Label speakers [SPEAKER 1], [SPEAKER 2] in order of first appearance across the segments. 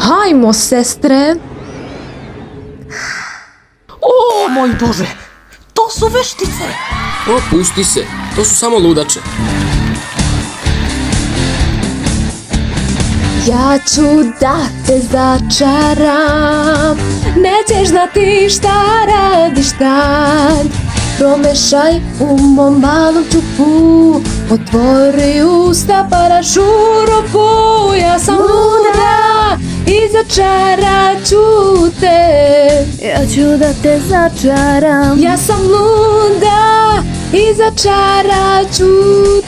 [SPEAKER 1] Hajmo, sestre.
[SPEAKER 2] O moj Bože, to su veštice.
[SPEAKER 3] Opusti se, to su samo ludače.
[SPEAKER 1] Ja ću da te začaram, nećeš znati šta radiš tad. Promešaj u mom malom čupu, otvori usta pa rašuropu. Ja sam luda i začarat ću te.
[SPEAKER 4] Ja ću da te začaram.
[SPEAKER 1] Ja sam luda i začarat ću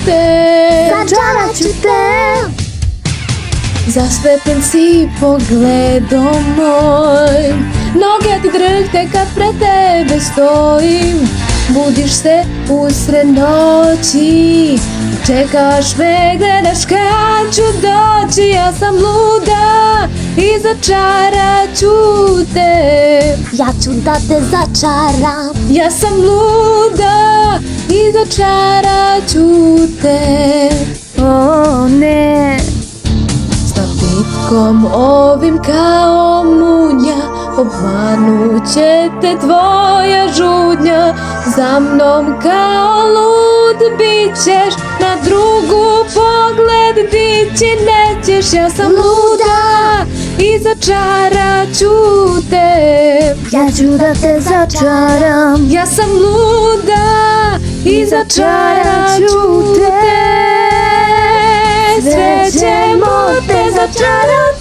[SPEAKER 1] te.
[SPEAKER 4] Začarat ću te.
[SPEAKER 1] Zaslepen si pogledom moj, noge ti drhte kad pred tebe stojim. Budiš se usred noći, čekaš me, gledaš kad ću doći. Ja sam luda i začarat ću te.
[SPEAKER 4] Ja ću da te začaram.
[SPEAKER 1] Ja sam luda i začarat ću te.
[SPEAKER 4] O ne.
[SPEAKER 1] Sa pitkom ovim kao munja, obmanut će te tvoja žudnja. Za mnom kao lud bit ćeš, na drugu pogled dići nećeš. Ja sam luda i začarat ću te.
[SPEAKER 4] Ja ću da te začaram.
[SPEAKER 1] Ja sam luda i začarat ću te. Sve ćemo te začarati.